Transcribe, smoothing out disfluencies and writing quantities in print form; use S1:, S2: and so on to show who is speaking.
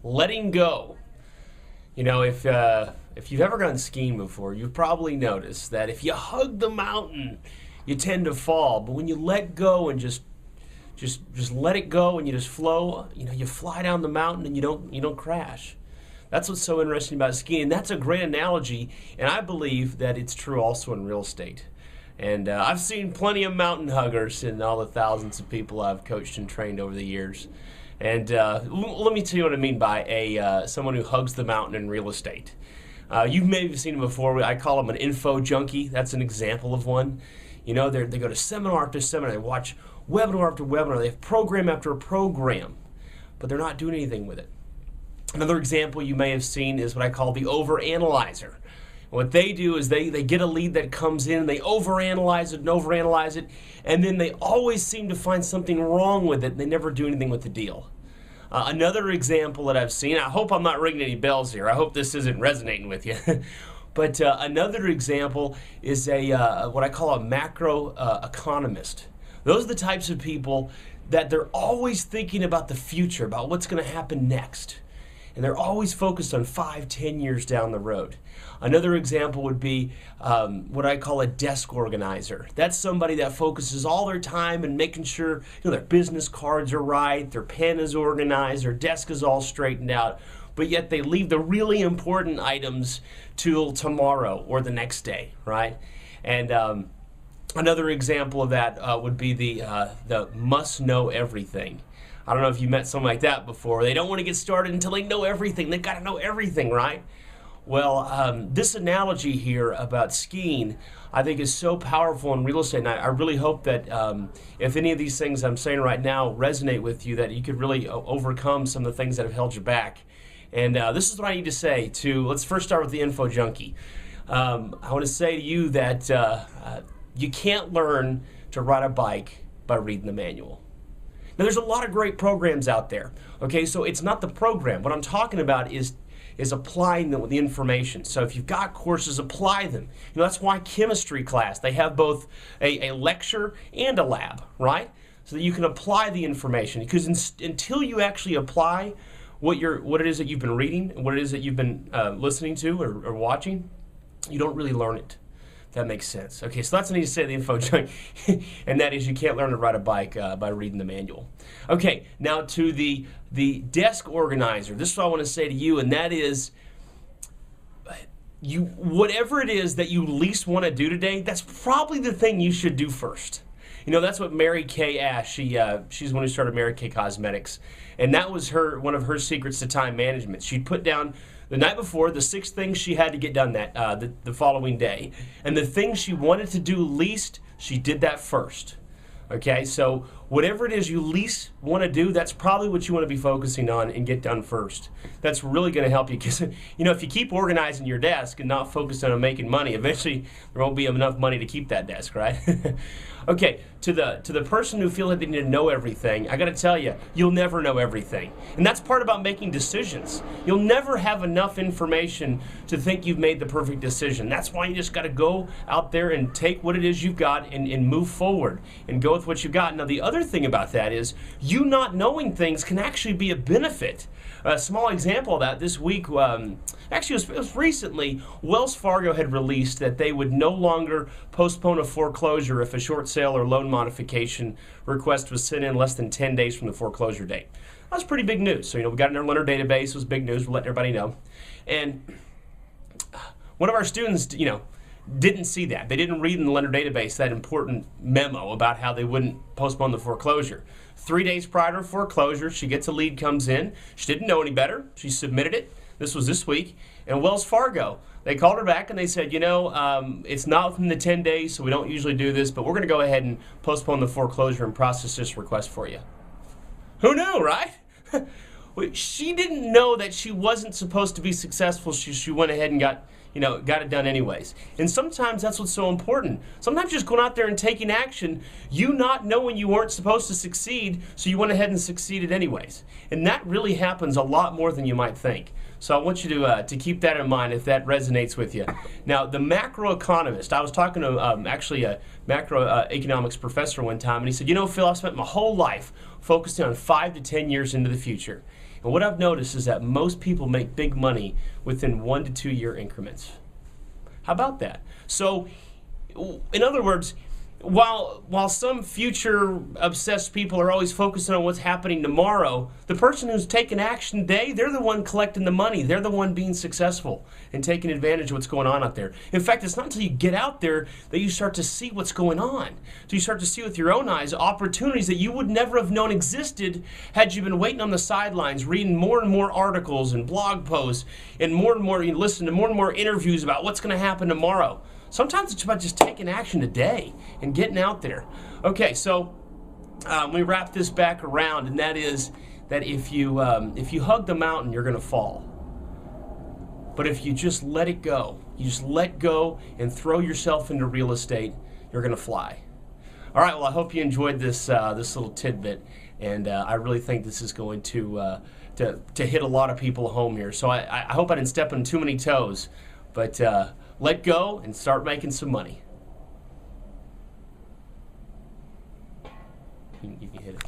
S1: letting go. If you've ever gone skiing before, you've probably noticed that if you hug the mountain, you tend to fall. But when you let go and just let it go and you just flow, you fly down the mountain and you don't crash. That's what's so interesting about skiing. And that's a great analogy, and I believe that it's true also in real estate. And I've seen plenty of mountain huggers in all the thousands of people I've coached and trained over the years. And let me tell you what I mean by someone who hugs the mountain in real estate. You've maybe seen them before. I call them an info junkie. That's an example of one. They go to seminar after seminar. They watch webinar after webinar. They have program after program, but they're not doing anything with it. Another example you may have seen is what I call the overanalyzer. What they do is they get a lead that comes in, and they overanalyze it, and then they always seem to find something wrong with it, and they never do anything with the deal. Another example that I've seen, I hope I'm not ringing any bells here. I hope this isn't resonating with you. But another example is what I call a macro economist. Those are the types of people that they're always thinking about the future, about what's going to happen next. And they're always focused on 5-10 years down the road. Another example would be what I call a desk organizer. That's somebody that focuses all their time in making sure their business cards are right, their pen is organized, their desk is all straightened out, but yet they leave the really important items till tomorrow or the next day, right? And another example of that would be the must know everything. I don't know if you met someone like that before. They don't want to get started until they know everything. They've got to know everything, right? Well, this analogy here about skiing, I think, is so powerful in real estate. And I really hope that if any of these things I'm saying right now resonate with you, that you could really overcome some of the things that have held you back. And this is what I need to say let's first start with the info junkie. I want to say to you that you can't learn to ride a bike by reading the manual. Now, there's a lot of great programs out there, okay? So it's not the program. What I'm talking about is applying the information. So if you've got courses, apply them. That's why chemistry class, they have both a lecture and a lab, right? So that you can apply the information. Because until you actually apply what it is that you've been reading, what it is that you've been listening to or watching, you don't really learn it. That makes sense. Okay, so that's what I need to say to the info junkie, and that is you can't learn to ride a bike by reading the manual. Okay, now to the desk organizer. This is what I want to say to you, and that is whatever it is that you least want to do today, that's probably the thing you should do first. That's what Mary Kay Ash, she's the one who started Mary Kay Cosmetics, and that was one of her secrets to time management. She'd put down the night before the 6 things she had to get done the following day, and the things she wanted to do least, she did that first. Okay, so whatever it is you least want to do, that's probably what you want to be focusing on and get done first. That's really going to help you because, if you keep organizing your desk and not focusing on making money, eventually there won't be enough money to keep that desk, right? Okay, to the person who feels like they need to know everything, I got to tell you, you'll never know everything. And that's part about making decisions. You'll never have enough information to think you've made the perfect decision. That's why you just got to go out there and take what it is you've got and move forward and go with what you've got. Now, the other thing about that is you not knowing things can actually be a benefit. A small example of that this week, actually it was recently, Wells Fargo had released that they would no longer postpone a foreclosure if a short sale or loan modification request was sent in less than 10 days from the foreclosure date. That was pretty big news. So, we got in our lender database. It was big news. We're letting everybody know. And one of our students, didn't see that. They didn't read in the lender database that important memo about how they wouldn't postpone the foreclosure. 3 days prior to foreclosure, she gets a lead, comes in. She didn't know any better. She submitted it. This was this week. And Wells Fargo, they called her back and they said, it's not within the 10 days, so we don't usually do this, but we're going to go ahead and postpone the foreclosure and process this request for you. Who knew, right? She didn't know that she wasn't supposed to be successful. She went ahead and got it done anyways. And sometimes that's what's so important. Sometimes just going out there and taking action, you not knowing you weren't supposed to succeed, so you went ahead and succeeded anyways. And that really happens a lot more than you might think. So I want you to keep that in mind if that resonates with you. Now, the macroeconomist, I was talking to actually a macroeconomics professor one time, and he said, Phil, I've spent my whole life focusing on 5 to 10 years into the future. And And what I've noticed is that most people make big money within 1 to 2 year increments. How about that? So, in other words, while some future obsessed people are always focusing on what's happening tomorrow, the person who's taking action today, they're the one collecting the money. They're the one being successful and taking advantage of what's going on out there. In fact, it's not until you get out there that you start to see what's going on. So you start to see with your own eyes opportunities that you would never have known existed had you been waiting on the sidelines, reading more and more articles and blog posts and more, you listen to more and more interviews about what's going to happen tomorrow. Sometimes it's about just taking action today and getting out there. Okay, so we wrap this back around, and that is that if you hug the mountain, you're going to fall. But if you just let it go, you just let go and throw yourself into real estate, you're going to fly. All right, well, I hope you enjoyed this little tidbit, and I really think this is going to hit a lot of people home here. So I hope I didn't step on too many toes, but let go and start making some money. You can hit it.